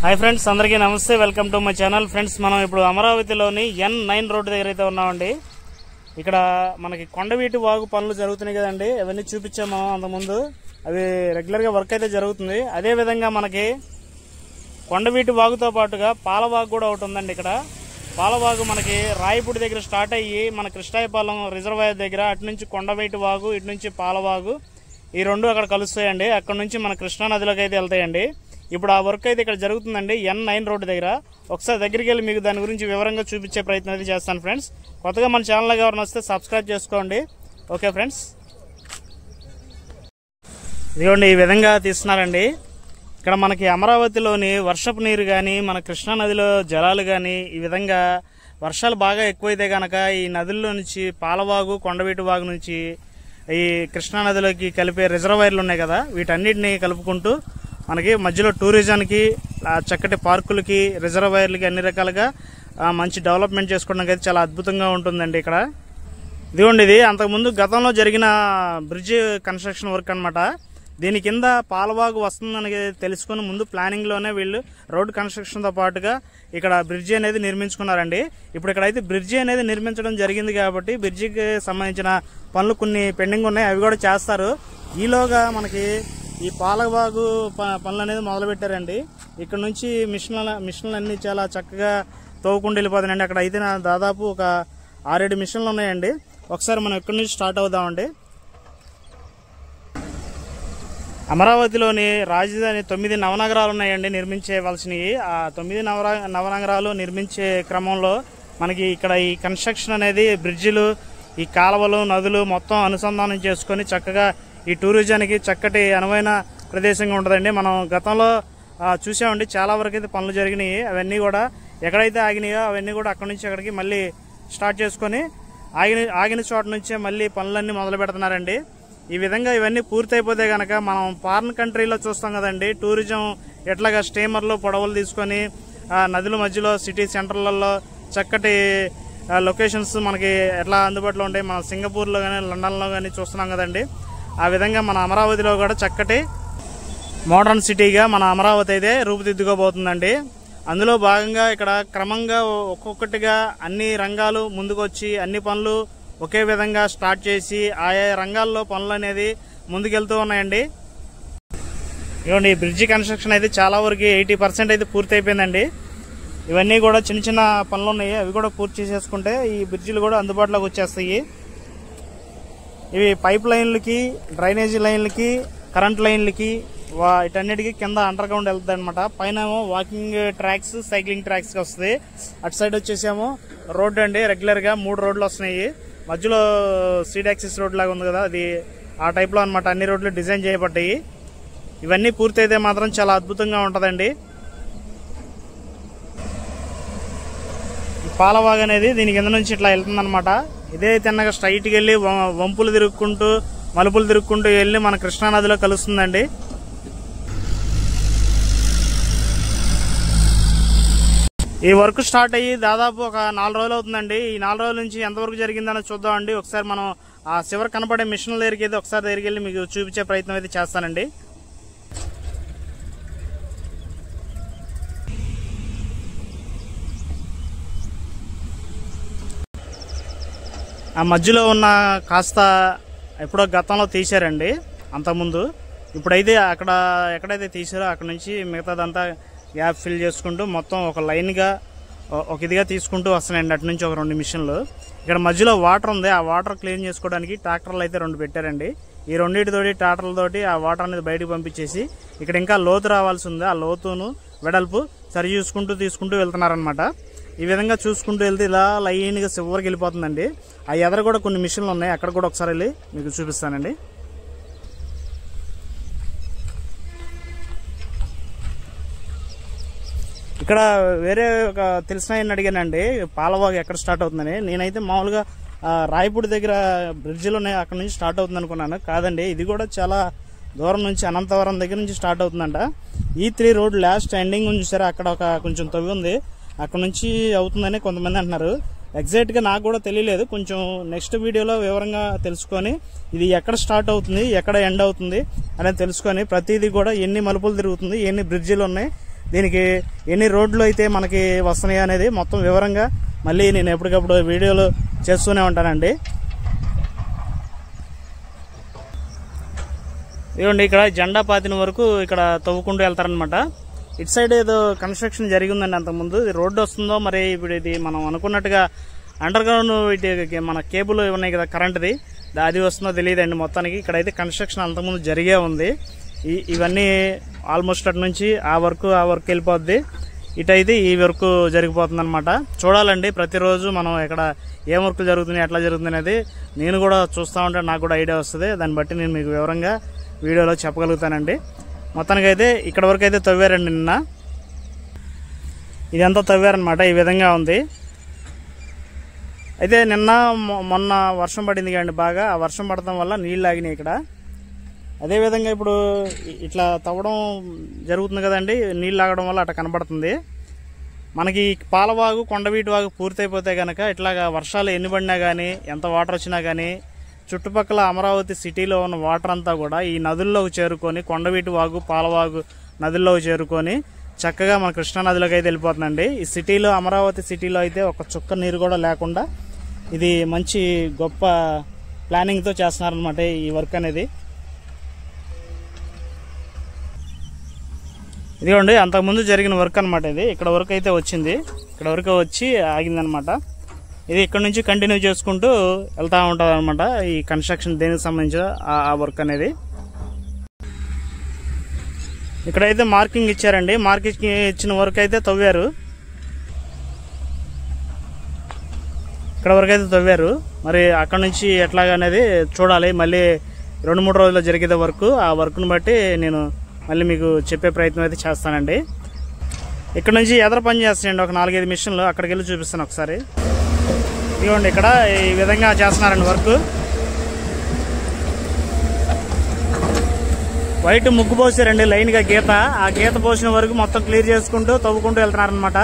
Hi friends, అందరికీ నమస్తే. Welcome to my channel. Friends, మనం ఇప్పుడు అమరావతిలోని N9 రోడ్డు దగ్గర అయితే ఉన్నామండి. ఇక్కడ మనకి కొండవీటి వాగు పనులు జరుగుతున్నాయి కదండి. అవన్నీ చూపించాము మనం అంతకుముందు. అవి రెగ్యులర్గా వర్క్ అయితే జరుగుతుంది. అదేవిధంగా మనకి కొండవీటి వాగుతో పాటుగా పాలవాగు కూడా ఒకటి ఉందండి. ఇక్కడ పాలవాగు మనకి రాయపూడి దగ్గర స్టార్ట్ అయ్యి మన కృష్ణాయపాలెం రిజర్వాయర్ దగ్గర అటు నుంచి కొండవీటి వాగు, ఇటు నుంచి పాలవాగు, ఈ రెండు అక్కడ కలుస్తాయండి. అక్కడ నుంచి మన కృష్ణా నదిలోకి అయితే వెళ్తాయండి. ఇప్పుడు ఆ వర్క్ అయితే ఇక్కడ జరుగుతుందండి N9 రోడ్డు దగ్గర. ఒకసారి దగ్గరికి వెళ్ళి మీకు దాని గురించి వివరంగా చూపించే ప్రయత్నం అయితే చేస్తాను ఫ్రెండ్స్. కొత్తగా మన ఛానల్ ఎవరైనా వస్తే సబ్స్క్రైబ్ చేసుకోండి. ఓకే ఫ్రెండ్స్, ఇదిగోండి ఈ విధంగా తీస్తున్నారండి. ఇక్కడ మనకి అమరావతిలోని వర్షపు నీరు కానీ, మన కృష్ణా నదిలో జలాలు కానీ, ఈ విధంగా వర్షాలు బాగా ఎక్కువైతే కనుక ఈ నదుల్లో నుంచి పాలవాగు, కొండవీటి వాగు నుంచి ఈ కృష్ణా నదిలోకి కలిపే రిజర్వాయర్లు ఉన్నాయి కదా, వీటన్నిటిని కలుపుకుంటూ మనకి మధ్యలో టూరిజానికి, చక్కటి పార్కులకి, రిజర్వాయర్లకి అన్ని రకాలుగా మంచి డెవలప్మెంట్ చేసుకోవడానికి అయితే చాలా అద్భుతంగా ఉంటుందండి. ఇక్కడ ఇదిగోండి, ఇది అంతకుముందు గతంలో జరిగిన బ్రిడ్జ్ కన్స్ట్రక్షన్ వర్క్ అనమాట. దీని కింద పాలవాగు వస్తుందని తెలుసుకుని ముందు ప్లానింగ్లోనే వీళ్ళు రోడ్ కన్స్ట్రక్షన్తో పాటుగా ఇక్కడ బ్రిడ్జి అనేది నిర్మించుకున్నారండి. ఇప్పుడు ఇక్కడైతే బ్రిడ్జి అనేది నిర్మించడం జరిగింది కాబట్టి బ్రిడ్జికి సంబంధించిన పనులు కొన్ని పెండింగ్ ఉన్నాయి, అవి కూడా చేస్తారు. ఈలోగా మనకి ఈ పాలవాగు పనులు అనేది మొదలు పెట్టారండి. ఇక్కడ నుంచి మిషన్లు అన్ని చాలా చక్కగా తవ్వుకుంటూ వెళ్ళిపోతాయండి. అక్కడ అయితే దాదాపు ఒక 6-7 మిషన్లు ఉన్నాయండి. ఒకసారి మనం ఇక్కడ నుంచి స్టార్ట్ అవుదామండి. అమరావతిలోని రాజధాని 9 నవనగరాలు ఉన్నాయండి నిర్మించేవలసినవి. ఆ 9 నవనగరాలు నిర్మించే క్రమంలో మనకి ఇక్కడ ఈ కన్స్ట్రక్షన్ అనేది బ్రిడ్జిలు, ఈ కాలువలు, నదులు మొత్తం అనుసంధానం చేసుకొని చక్కగా ఈ టూరిజానికి చక్కటి అనువైన ప్రదేశంగా ఉంటుందండి. మనం గతంలో చూసామండి, చాలా వరకు అయితే పనులు జరిగినాయి. అవన్నీ కూడా ఎక్కడైతే ఆగినాయో అవన్నీ కూడా అక్కడి నుంచి అక్కడికి మళ్ళీ స్టార్ట్ చేసుకొని ఆగిన చోట నుంచే మళ్ళీ పనులన్నీ మొదలు పెడుతున్నారండి. ఈ విధంగా ఇవన్నీ పూర్తయిపోతే కనుక మనం ఫారిన్ కంట్రీలో చూస్తాం కదండి, టూరిజం ఎట్లాగా స్టీమర్లు, పడవలు తీసుకొని నదుల మధ్యలో సిటీ సెంటర్లలో చక్కటి లొకేషన్స్ మనకి ఎట్లా అందుబాటులో ఉంటాయి. మన సింగపూర్లో కానీ, లండన్లో కానీ చూస్తున్నాం కదండి. ఆ విధంగా మన అమరావతిలో కూడా చక్కటి మోడర్న్ సిటీగా మన అమరావతి అయితే రూపుదిద్దుకోబోతుందండి. అందులో భాగంగా ఇక్కడ క్రమంగా ఒక్కొక్కటిగా అన్ని రంగాలు ముందుకు వచ్చి అన్ని పనులు ఒకే విధంగా స్టార్ట్ చేసి ఆయా రంగాల్లో పనులు అనేది ముందుకెళ్తూ ఉన్నాయండి. ఇవ్వండి, ఈ బ్రిడ్జి కన్స్ట్రక్షన్ అయితే చాలా వరకు 80% అయితే పూర్తి అయిపోయిందండి. ఇవన్నీ కూడా చిన్న చిన్న పనులు ఉన్నాయి, అవి కూడా పూర్తి చేసేసుకుంటే ఈ బ్రిడ్జిలు కూడా అందుబాటులోకి వచ్చేస్తాయి. ఇవి పైప్ లైన్లకి, డ్రైనేజీ లైన్లకి, కరెంట్ లైన్లకి, వీటన్నిటికీ కింద అండర్ గ్రౌండ్ వెళ్తుంది అనమాట. పైన వాకింగ్ ట్రాక్స్, సైక్లింగ్ ట్రాక్స్ వస్తాయి. అటు సైడ్ వచ్చేసేమో రోడ్డు అండి. రెగ్యులర్గా 3 రోడ్లు వస్తున్నాయి. మధ్యలో సీడ్ యాక్సిస్ రోడ్ లాగా ఉంది కదా, అది ఆ టైప్లో అనమాట. అన్ని రోడ్లు డిజైన్ చేయబడ్డాయి. ఇవన్నీ పూర్తయితే మాత్రం చాలా అద్భుతంగా ఉంటుందండి. ఈ పాలవాగు అనేది దీని కింద నుంచి ఇట్లా వెళ్తుంది అనమాట. ఇదే తిన్నగా స్ట్రైట్కి వెళ్ళి వంపులు తిరుక్కుంటూ, మలుపులు తిరుక్కుంటూ వెళ్ళి మన కృష్ణానదిలో కలుస్తుందండి. ఈ వర్క్ స్టార్ట్ అయ్యి దాదాపు ఒక 4 రోజులు అవుతుందండి. ఈ 4 రోజుల నుంచి ఎంతవరకు జరిగిందని చూద్దామండి. ఒకసారి మనం ఆ చివరి కనపడే మిషన్ దగ్గరికి అయితే ఒకసారి దగ్గరికి వెళ్ళి మీకు చూపించే ప్రయత్నం అయితే చేస్తానండి. ఆ మధ్యలో ఉన్న కాస్త ఎప్పుడో గతంలో తీశారండి అంతకుముందు. ఇప్పుడైతే అక్కడ ఎక్కడైతే తీసారో అక్కడ నుంచి మిగతాదంతా గ్యాప్ ఫిల్ చేసుకుంటూ మొత్తం ఒక లైన్గా ఒక ఇదిగా తీసుకుంటూ వస్తున్నాయండి. అటు నుంచి ఒక 2 మిషన్లు. ఇక్కడ మధ్యలో వాటర్ ఉంది, ఆ వాటర్ క్లీన్ చేసుకోవడానికి ట్రాక్టర్లు అయితే 2 పెట్టారండి. ఈ రెండింటితోటి ట్రాక్టర్లతోటి ఆ వాటర్ అనేది బయటకు పంపించేసి ఇక్కడ ఇంకా లోతు రావాల్సి ఉంది, ఆ లోతును వెడల్పు సరి చూసుకుంటూ తీసుకుంటూ వెళ్తున్నారనమాట. ఈ విధంగా చూసుకుంటూ వెళ్తే ఇలా లైన్గా చివరికి వెళ్ళిపోతుందండి. ఆ ఎదర కూడా కొన్ని మిషన్లు ఉన్నాయి, అక్కడ కూడా ఒకసారి వెళ్ళి మీకు చూపిస్తానండి. ఇక్కడ వేరే ఒక తెలిసిన ఆయన అడిగానండి, పాలవాగు ఎక్కడ స్టార్ట్ అవుతుందని. నేనైతే మామూలుగా రాయపూడి దగ్గర బ్రిడ్జిలు ఉన్నాయి, అక్కడ నుంచి స్టార్ట్ అవుతుంది అనుకున్నాను. కాదండి, ఇది కూడా చాలా దూరం నుంచి అనంతవరం దగ్గర నుంచి స్టార్ట్ అవుతుందంట. E3 రోడ్ లాస్ట్ ఎండింగ్ ఉంది చూసారా, అక్కడ ఒక కొంచెం తవ్వి ఉంది, అక్కడ నుంచి అవుతుందని కొంతమంది అంటున్నారు. ఎగ్జాక్ట్గా నాకు కూడా తెలియలేదు. కొంచెం నెక్స్ట్ వీడియోలో వివరంగా తెలుసుకొని ఇది ఎక్కడ స్టార్ట్ అవుతుంది, ఎక్కడ ఎండ్ అవుతుంది అనేది తెలుసుకొని ప్రతిదీ కూడా ఎన్ని మలుపులు తిరుగుతుంది, ఎన్ని బ్రిడ్జిలు ఉన్నాయి, దీనికి ఎన్ని రోడ్లు అయితే మనకి వస్తున్నాయి అనేది మొత్తం వివరంగా మళ్ళీ నేను ఎప్పటికప్పుడు వీడియోలు చేస్తూనే ఉంటానండి. ఇదిగోండి ఇక్కడ జెండా పాతిన వరకు ఇక్కడ తవ్వుకుంటూ వెళ్తారనమాట. ఇటు సైడ్ ఏదో కన్స్ట్రక్షన్ జరిగిందండి అంతకుముందు. ఇది రోడ్డు వస్తుందో మరి ఇప్పుడు ఇది మనం అనుకున్నట్టుగా అండర్ గ్రౌండ్ మన కేబుల్ ఉన్నాయి కదా కరెంట్ది, అది వస్తుందో తెలియదండి. మొత్తానికి ఇక్కడైతే కన్స్ట్రక్షన్ అంతకుముందు జరిగే ఉంది. ఇవన్నీ ఆల్మోస్ట్ అటు నుంచి ఆ వర్క్ వెళ్ళిపోద్ది. ఇటైతే ఈ వర్క్ జరిగిపోతుంది అనమాట. చూడాలండి ప్రతిరోజు మనం ఇక్కడ ఏం వర్క్ జరుగుతుంది, ఎట్లా జరుగుతుంది అనేది నేను కూడా చూస్తూ ఉంటే నాకు కూడా ఐడియా వస్తుంది. దాన్ని బట్టి నేను మీకు వివరంగా వీడియోలో చెప్పగలుగుతానండి. మొత్తానికైతే ఇక్కడ వరకు అయితే తవ్వారండి. నిన్న ఇదంతా తవ్వారనమాట. ఈ విధంగా ఉంది. అయితే నిన్న మొన్న వర్షం పడింది కానీ బాగా, ఆ వర్షం పడటం వల్ల నీళ్ళు ఆగినాయి ఇక్కడ. అదేవిధంగా ఇప్పుడు ఇట్లా తవ్వడం జరుగుతుంది కదండి, నీళ్ళు ఆగడం వల్ల అట్లా కనబడుతుంది మనకి. పాలవాగు కొండవీటి వాగు పూర్తయిపోతే కనుక ఇట్లాగా వర్షాలు ఎన్ని పడినా కానీ, ఎంత వాటర్ వచ్చినా కానీ చుట్టుపక్కల అమరావతి సిటీలో ఉన్న వాటర్ అంతా కూడా ఈ నదుల్లోకి చేరుకొని, కొండవీటి వాగు పాలవాగు నదుల్లోకి చేరుకొని చక్కగా మన కృష్ణానదిలోకి అయితే వెళ్ళిపోతుందండి. ఈ సిటీలో, అమరావతి సిటీలో అయితే ఒక చుక్క నీరు కూడా లేకుండా ఇది మంచి గొప్ప ప్లానింగ్తో చేస్తున్నారనమాట ఈ వర్క్ అనేది. ఇదిగోండి అంతకుముందు జరిగిన వర్క్ అనమాట ఇది. ఇక్కడ వరకు అయితే వచ్చింది, ఇక్కడ వరకు వచ్చి ఆగిందనమాట. ఇది ఇక్కడ నుంచి కంటిన్యూ చేసుకుంటూ వెళ్తూ ఉంటుంది అనమాట ఈ కన్స్ట్రక్షన్, దేనికి సంబంధించిన ఆ వర్క్ అనేది. ఇక్కడైతే మార్కింగ్ ఇచ్చారండి. మార్కింగ్ ఇచ్చిన వరకు అయితే తవ్వారు. ఇక్కడ వరకు అయితే తవ్వారు. మరి అక్కడ నుంచి ఎట్లాగనేది చూడాలి. మళ్ళీ 2-3 రోజుల్లో జరిగేది వర్క్. ఆ వర్క్ను బట్టి నేను మళ్ళీ మీకు చెప్పే ప్రయత్నం అయితే చేస్తానండి. ఇక్కడ నుంచి ఎదర పని చేస్తాయండి ఒక 4-5 మిషన్లు. అక్కడికి వెళ్ళి చూపిస్తాను ఒకసారి. ఇదిగోండి ఇక్కడ ఈ విధంగా చేస్తున్నారండి వర్క్. వైట్ ముగ్గు పోసారండి లైన్గా గీత. ఆ గీత పోసిన వరకు మొత్తం క్లియర్ చేసుకుంటూ తవ్వుకుంటూ వెళ్తున్నారనమాట.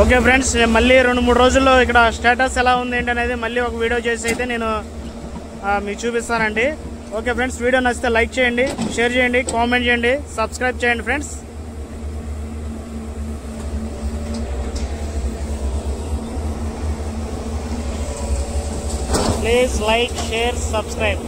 ఓకే ఫ్రెండ్స్, నేను మళ్ళీ 2-3 రోజుల్లో ఇక్కడ స్టేటస్ ఎలా ఉంది ఏంటి అనేది మళ్ళీ ఒక వీడియో చేసి అయితే నేను మీకు చూపిస్తానండి. ఓకే ఫ్రెండ్స్, వీడియో నచ్చితే లైక్ చేయండి, షేర్ చేయండి, కామెంట్ చేయండి, సబ్స్క్రైబ్ చేయండి friends. Please like, share, subscribe.